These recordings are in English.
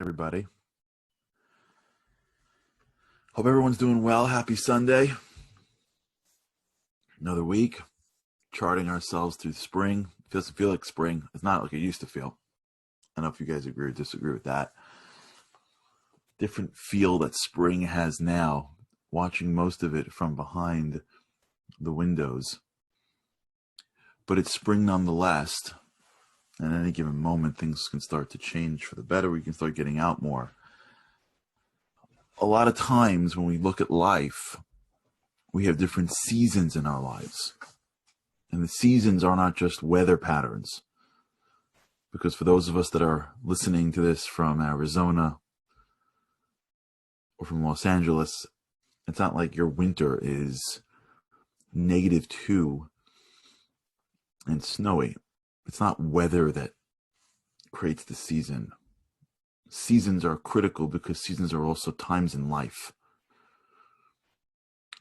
Everybody. Hope everyone's doing well. Happy Sunday. Another week, charting ourselves through spring. It doesn't feel like spring. It's not like it used to feel. I don't know if you guys agree or disagree with that. Different feel that spring has now, watching most of it from behind the windows. But it's spring nonetheless. And at any given moment, things can start to change for the better. We can start getting out more. A lot of times when we look at life, we have different seasons in our lives. And the seasons are not just weather patterns. Because for those of us that are listening to this from Arizona or from Los Angeles, it's not like your winter is -2 and snowy. It's not weather that creates the season. Seasons are critical because seasons are also times in life.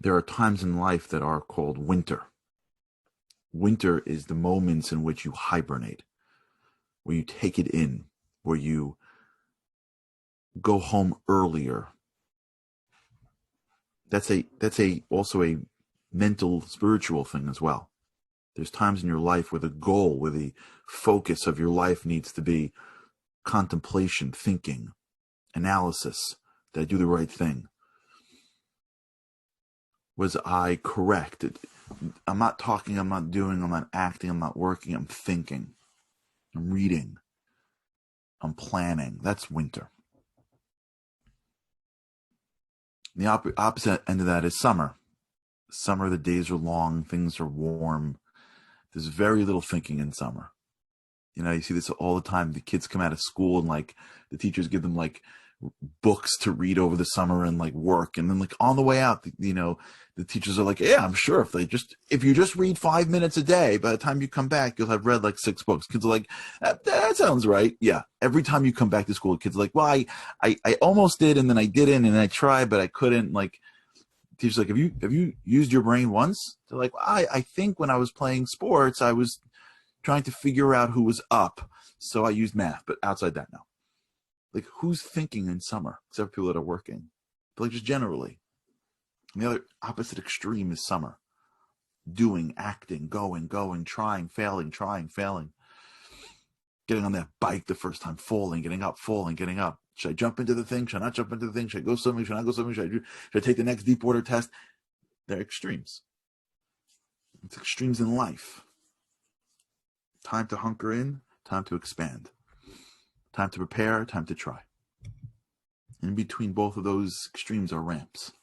There are times in life that are called winter. Winter is the moments in which you hibernate, where you take it in, where you go home earlier. That's also a mental, spiritual thing as well. There's times in your life where the goal, where the focus of your life needs to be contemplation, thinking, analysis. Did I do the right thing? Was I correct? I'm not talking, I'm not doing, I'm not acting, I'm not working, I'm thinking. I'm reading. I'm planning. That's winter. The opposite end of that is summer. Summer, the days are long, things are warm. There's very little thinking in summer. You know, you see this all the time. The kids come out of school and like the teachers give them like books to read over the summer and like work. And then like on the way out, you know, the teachers are like, yeah, I'm sure if you just read 5 minutes a day, by the time you come back, you'll have read like 6 books. Kids are like, that sounds right. Yeah. Every time you come back to school, kids are like, well, I almost did. And then I didn't. And I tried, but I couldn't. Like, teachers like, have you used your brain once? They're like, well, I think when I was playing sports, I was trying to figure out who was up. So I used math, but outside that, no. Like, who's thinking in summer? Except people that are working. But like, just generally. And the other opposite extreme is summer. Doing, acting, going, trying, failing. Getting on that bike the first time, falling, getting up. Should I jump into the thing? Should I not jump into the thing? Should I go swimming? Should I not go swimming? Should I take the next deep water test? They're extremes. It's extremes in life. Time to hunker in, time to expand. Time to prepare, time to try. In between both of those extremes are ramps.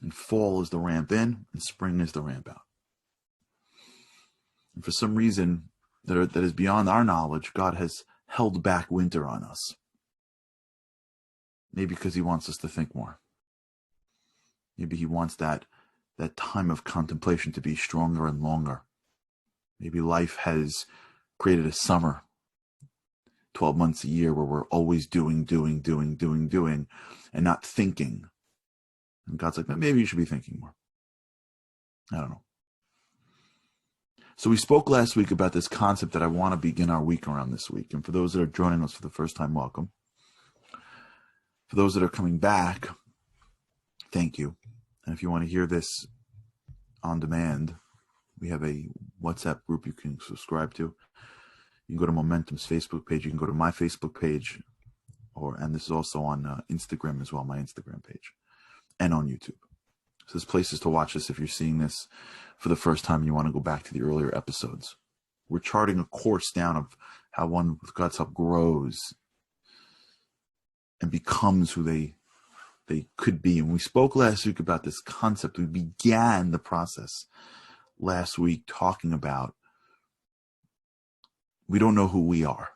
And fall is the ramp in, and spring is the ramp out. And for some reason that is beyond our knowledge, God has held back winter on us. Maybe because he wants us to think more. Maybe he wants that time of contemplation to be stronger and longer. Maybe life has created a summer, 12 months a year, where we're always doing, and not thinking. And God's like, maybe you should be thinking more. I don't know. So we spoke last week about this concept that I want to begin our week around this week. And for those that are joining us for the first time, welcome. For those that are coming back, thank you. And if you want to hear this on demand, we have a WhatsApp group you can subscribe to. You can go to Momentum's Facebook page. You can go to my Facebook page, and this is also on Instagram as well, my Instagram page, and on YouTube. So there's places to watch this if you're seeing this for the first time and you want to go back to the earlier episodes. We're charting a course down of how one, with God's help, grows and becomes who they could be. And we spoke last week about this concept. We began the process last week talking about we don't know who we are.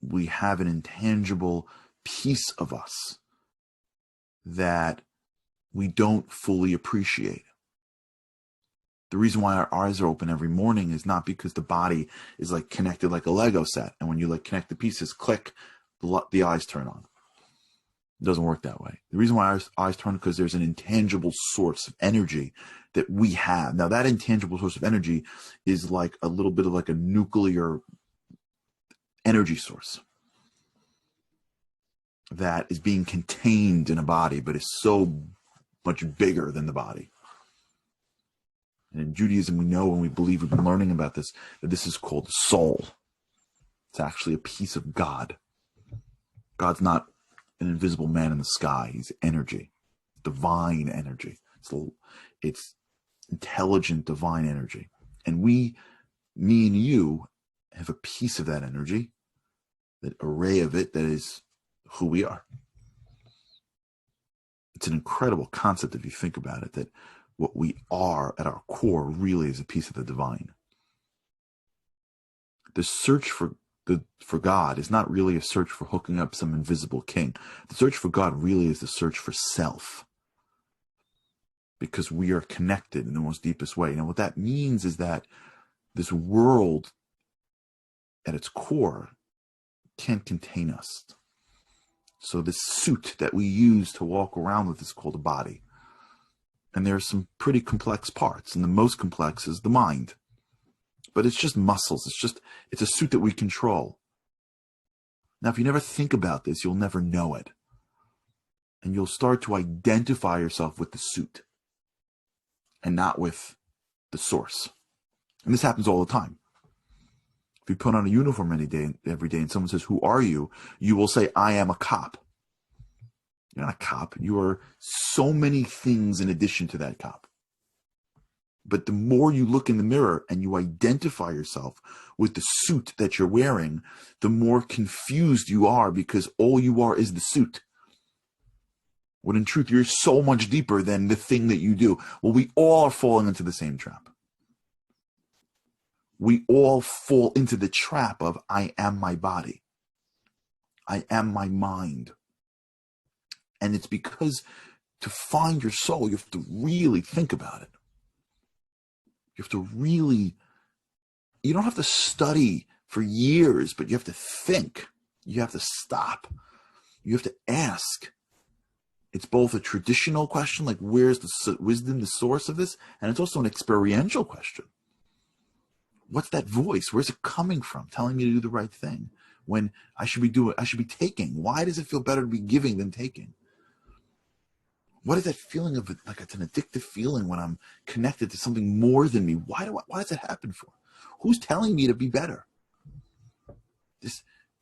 We have an intangible piece of us that we don't fully appreciate. The reason why our eyes are open every morning is not because the body is like connected like a Lego set. And when you like connect the pieces, click, the eyes turn on. It doesn't work that way. The reason why our eyes turn on is because there's an intangible source of energy that we have. Now that intangible source of energy is like a little bit of like a nuclear energy source. that is being contained in a body, but is so much bigger than the body. And in Judaism, we know, and we believe, we've been learning about this, that this is called soul. It's actually a piece of God. God's not an invisible man in the sky. He's energy, divine energy. It's intelligent, divine energy. And we, me and you, have a piece of that energy, that array of it, that is who we are. It's an incredible concept if you think about it, that what we are at our core really is a piece of the divine. The search for God is not really a search for hooking up some invisible king. The search for God really is the search for self, because we are connected in the most deepest way. And what that means is that this world at its core can't contain us. So this suit that we use to walk around with is called a body. And there are some pretty complex parts, and the most complex is the mind. But it's just muscles. It's a suit that we control. Now, if you never think about this, you'll never know it. And you'll start to identify yourself with the suit and not with the source. And this happens all the time. If you put on a uniform every day and someone says, "Who are you?" you will say, "I am a cop." You're not a cop. You are so many things in addition to that cop. But the more you look in the mirror and you identify yourself with the suit that you're wearing, the more confused you are, because all you are is the suit. When in truth, you're so much deeper than the thing that you do. Well, we all are falling into the same trap. We all fall into the trap of, I am my body. I am my mind. And it's because to find your soul, you have to really think about it. You have to really, you don't have to study for years, but you have to think. You have to stop. You have to ask. It's both a traditional question, like where's the wisdom, the source of this? And it's also an experiential question. What's that voice? Where's it coming from, telling me to do the right thing when I should be taking? Why does it feel better to be giving than taking? What is that feeling of it? Like it's an addictive feeling when I'm connected to something more than me. Why does that happen for? Who's telling me to be better?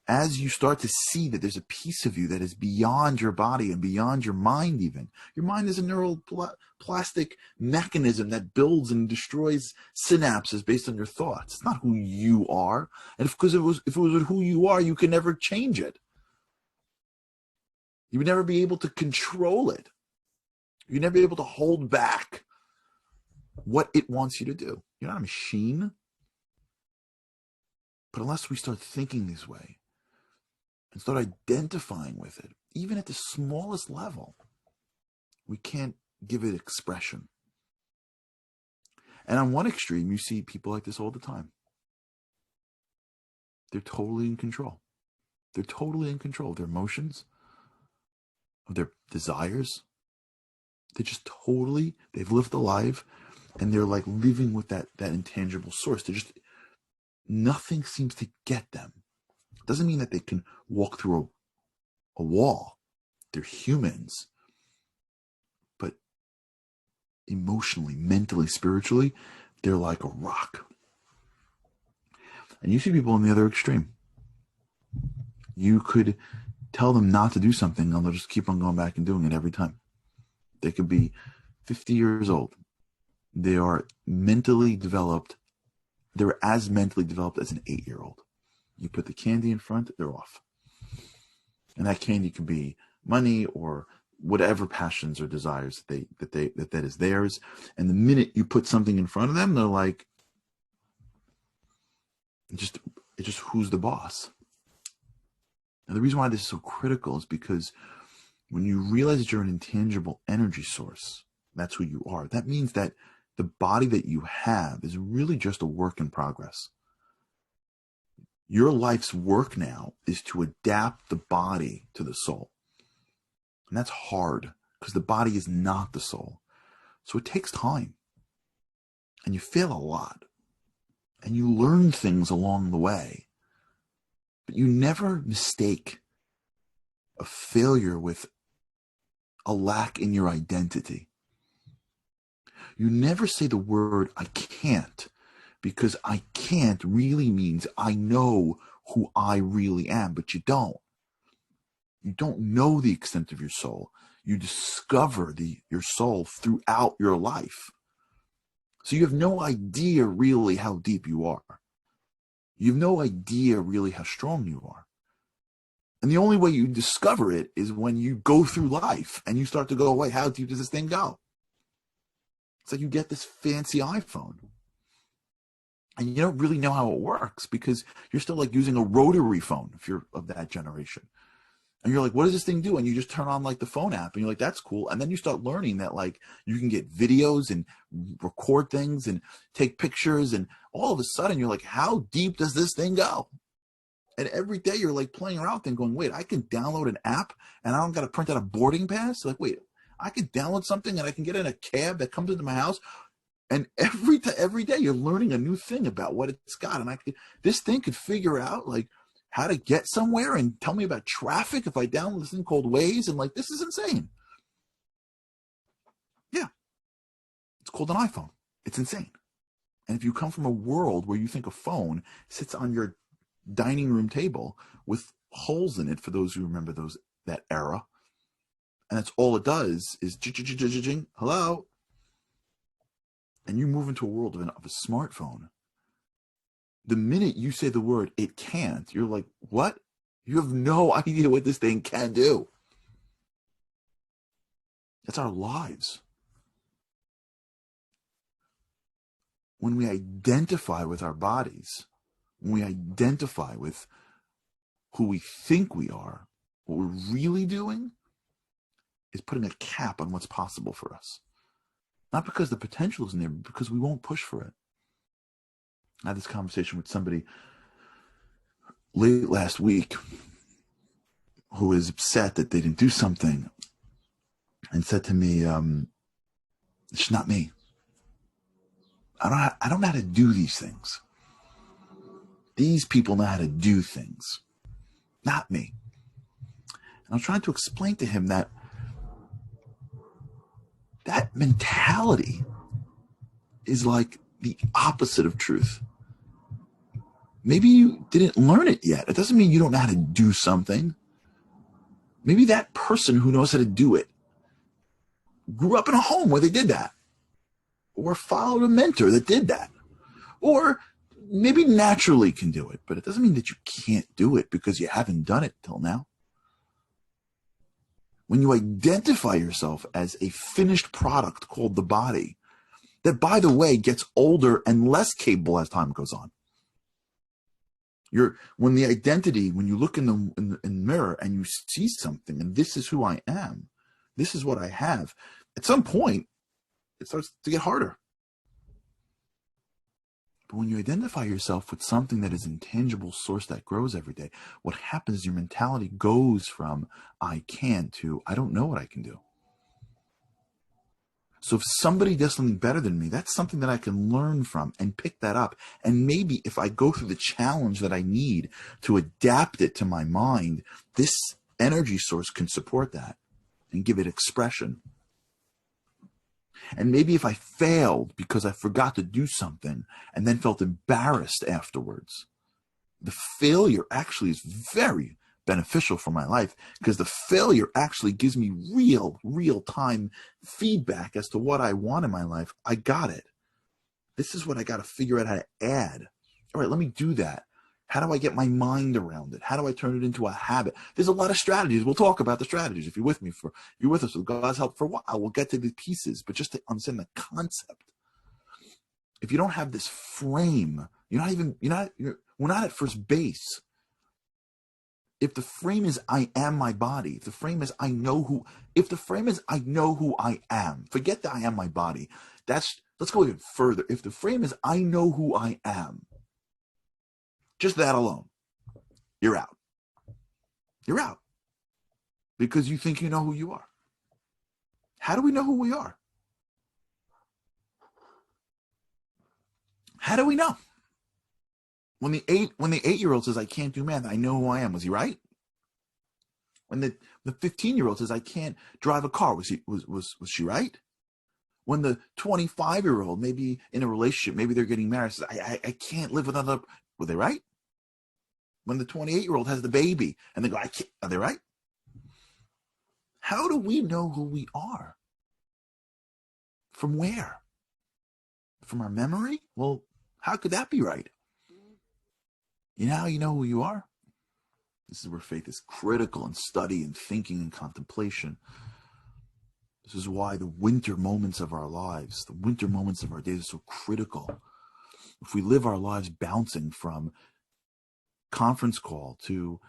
As you start to see that there's a piece of you that is beyond your body and beyond your mind even. Your mind is a neuroplastic mechanism that builds and destroys synapses based on your thoughts. It's not who you are. And if it was who you are, you can never change it. You would never be able to control it. You'd never be able to hold back what it wants you to do. You're not a machine. But unless we start thinking this way and start identifying with it, even at the smallest level, we can't give it expression. And on one extreme, you see people like this all the time. They're totally in control. They're totally in control of their emotions, of their desires. They're just totally, they've lived a life and they're like living with that intangible source. Nothing seems to get them. It doesn't mean that they can walk through a wall. They're humans. But emotionally, mentally, spiritually, they're like a rock. And you see people on the other extreme. You could tell them not to do something and they'll just keep on going back and doing it every time. They could be 50 years old. They are mentally developed. They're as mentally developed as an 8-year-old. You put the candy in front, they're off. And that candy could be money or whatever passions or desires that is theirs. And the minute you put something in front of them, they're like, it's just who's the boss? And the reason why this is so critical is because when you realize that you're an intangible energy source, that's who you are. That means that the body that you have is really just a work in progress. Your life's work now is to adapt the body to the soul. And that's hard because the body is not the soul. So it takes time. And you fail a lot. And you learn things along the way. But you never mistake a failure with a lack in your identity. You never say the word I can't, because I can't really means I know who I really am, but you don't. You don't know the extent of your soul. You discover your soul throughout your life. So you have no idea really how deep you are. You have no idea really how strong you are. And the only way you discover it is when you go through life and you start to go, wait, how deep does this thing go? It's like you get this fancy iPhone and you don't really know how it works because you're still like using a rotary phone if you're of that generation. And you're like, what does this thing do? And you just turn on like the phone app and you're like, that's cool. And then you start learning that like you can get videos and record things and take pictures. And all of a sudden you're like, how deep does this thing go? And every day you're like playing around and going, wait, I can download an app and I don't got to print out a boarding pass. Like, wait, I can download something and I can get in a cab that comes into my house. And every day you're learning a new thing about what it's got. And this thing could figure out like how to get somewhere and tell me about traffic if I download this thing called Waze. And like, this is insane. Yeah. It's called an iPhone. It's insane. And if you come from a world where you think a phone sits on your dining room table with holes in it, for those who remember that era, and that's all it does is hello, and you move into a world of a smartphone, the minute you say the word it can't, you're like, what? You have no idea what this thing can do. That's our lives. When we identify with our bodies, when we identify with who we think we are, what we're really doing is putting a cap on what's possible for us. Not because the potential isn't there, but because we won't push for it. I had this conversation with somebody late last week who was upset that they didn't do something and said to me, it's not me. I don't know how to do these things. These people know how to do things, not me. And I'm trying to explain to him that mentality is like the opposite of truth. Maybe you didn't learn it yet. It doesn't mean you don't know how to do something. Maybe that person who knows how to do it grew up in a home where they did that, or followed a mentor that did that, or maybe naturally can do it, but it doesn't mean that you can't do it because you haven't done it till now. When you identify yourself as a finished product called the body, that, by the way, gets older and less capable as time goes on. When you look in the mirror and you see something, and this is who I am, this is what I have, at some point, it starts to get harder. But when you identify yourself with something that is an intangible source that grows every day, what happens is your mentality goes from I can to I don't know what I can do. So if somebody does something better than me, that's something that I can learn from and pick that up. And maybe if I go through the challenge that I need to adapt it to my mind, this energy source can support that and give it expression. And maybe if I failed because I forgot to do something and then felt embarrassed afterwards, the failure actually is very beneficial for my life, because the failure actually gives me real time feedback as to what I want in my life. I got it. This is what I got to figure out how to add. All right, let me do that. How do I get my mind around it? How do I turn it into a habit? There's a lot of strategies. We'll talk about the strategies. If you're with us with God's help for a while, we'll get to the pieces, but just to understand the concept. If you don't have this frame, we're not at first base. If the frame is I am my body, if the frame is I know who I am, forget that I am my body. Let's go even further. If the frame is I know who I am, just that alone, you're out. You're out. Because you think you know who you are. How do we know who we are? How do we know? When the 8-year-old says, I can't do math, I know who I am. Was he right? When the 15-year-old says, I can't drive a car, was she right? When the 25-year-old, maybe in a relationship, maybe they're getting married, says, I can't live with another, were they right? When the 28-year-old has the baby and they go, I can't, are they right? How do we know who we are? From where? From our memory? Well, how could that be right? You know how you know who you are? This is where faith is critical in study and thinking and contemplation. This is why the winter moments of our lives, the winter moments of our days are so critical. If we live our lives bouncing from conference call to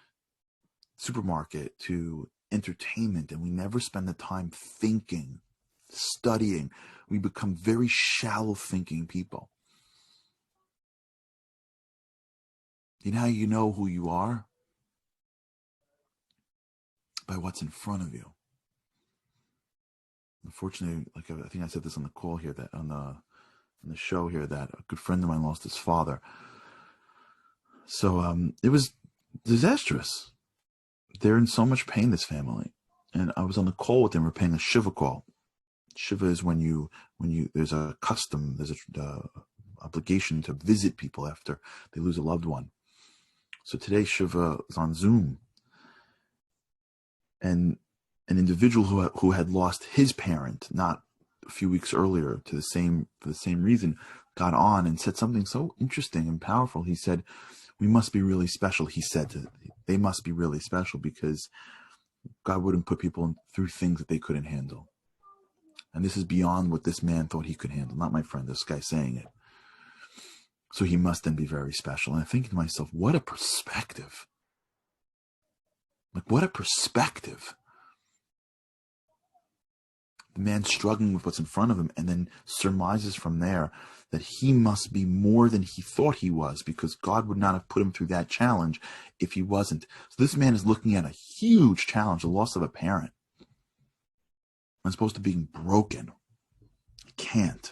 supermarket to entertainment, and we never spend the time thinking, studying, we become very shallow thinking people. You know how you know who you are? By what's in front of you. Unfortunately, like I think I said this on the call here, that on the show here, that a good friend of mine lost his father. So it was disastrous. They're in so much pain, this family. And I was on the call with them. We're paying a Shiva call. Shiva is when you there's a custom, there's a obligation to visit people after they lose a loved one. So today Shiva is on Zoom, and an individual who had lost his parent not a few weeks earlier for the same reason got on and said something so interesting and powerful. He said, "We must be really special." He said they must be really special because God wouldn't put people through things that they couldn't handle. And this is beyond what this man thought he could handle. Not my friend, this guy saying it. So he must then be very special. And I think to myself, what a perspective. Like, what a perspective. The man struggling with what's in front of him and then surmises from there that he must be more than he thought he was, because God would not have put him through that challenge if he wasn't. So this man is looking at a huge challenge, the loss of a parent. I'm supposed to be broken. I can't.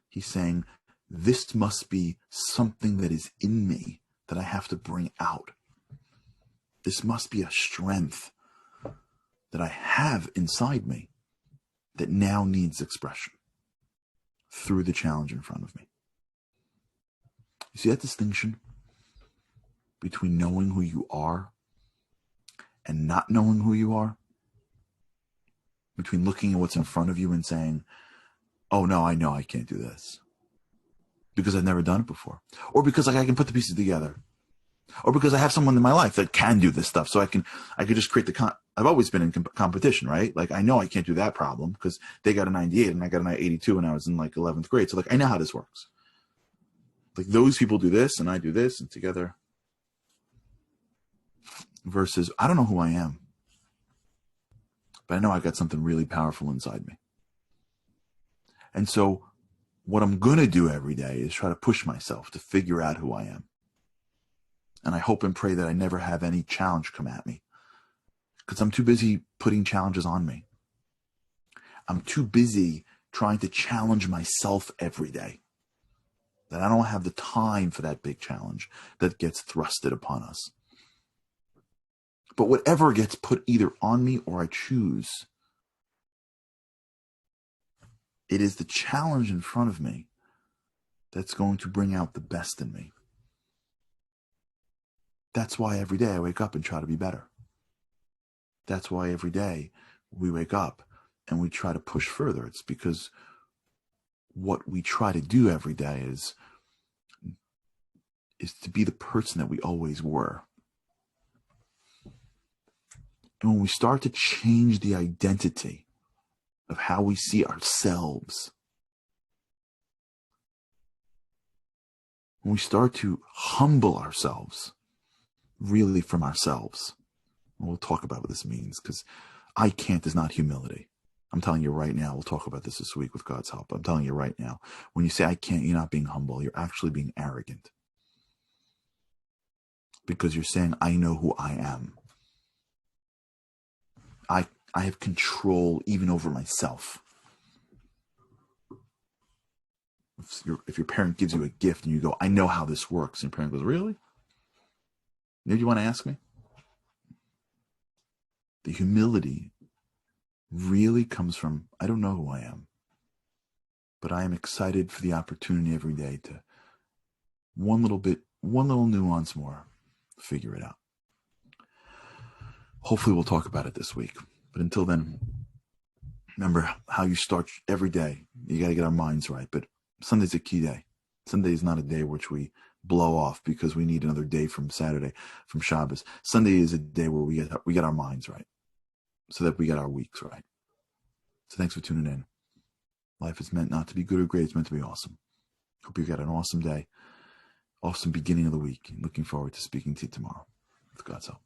He's saying, this must be something that is in me that I have to bring out. This must be a strength that I have inside me that now needs expression through the challenge in front of me. You see that distinction between knowing who you are and not knowing who you are? Between looking at what's in front of you and saying, oh no, I know I can't do this because I've never done it before, or because I can put the pieces together, or because I have someone in my life that can do this stuff, so I could just create I've always been in competition, right? Like, I know I can't do that problem because they got a 98 and I got an 82 when I was in like 11th grade. So like, I know how this works. Like, those people do this and I do this, and together, versus I don't know who I am, but I know I got something really powerful inside me. And so what I'm going to do every day is try to push myself to figure out who I am. And I hope and pray that I never have any challenge come at me, because I'm too busy putting challenges on me. I'm too busy trying to challenge myself every day that I don't have the time for that big challenge that gets thrusted upon us. But whatever gets put either on me or I choose, it is the challenge in front of me that's going to bring out the best in me. That's why every day I wake up and try to be better. That's why every day we wake up and we try to push further. It's because what we try to do every day is to be the person that we always were. And when we start to change the identity of how we see ourselves, when we start to humble ourselves, really from ourselves, and we'll talk about what this means, because I can't is not humility. I'm telling you right now, we'll talk about this week with God's help. I'm telling you right now, when you say I can't, you're not being humble. You're actually being arrogant. Because you're saying, I know who I am. I have control even over myself. If your parent gives you a gift and you go, I know how this works, and your parent goes, really? Did you want to ask me? The humility really comes from, I don't know who I am, but I am excited for the opportunity every day to one little nuance more, figure it out. Hopefully we'll talk about it this week. But until then, remember how you start every day. You got to get our minds right. But Sunday's a key day. Sunday is not a day which we blow off because we need another day from Saturday, from Shabbos. Sunday is a day where we get our minds right so that we get our weeks right. So thanks for tuning in. Life is meant not to be good or great. It's meant to be awesome. Hope you got an awesome day, awesome beginning of the week. Looking forward to speaking to you tomorrow. With God's help.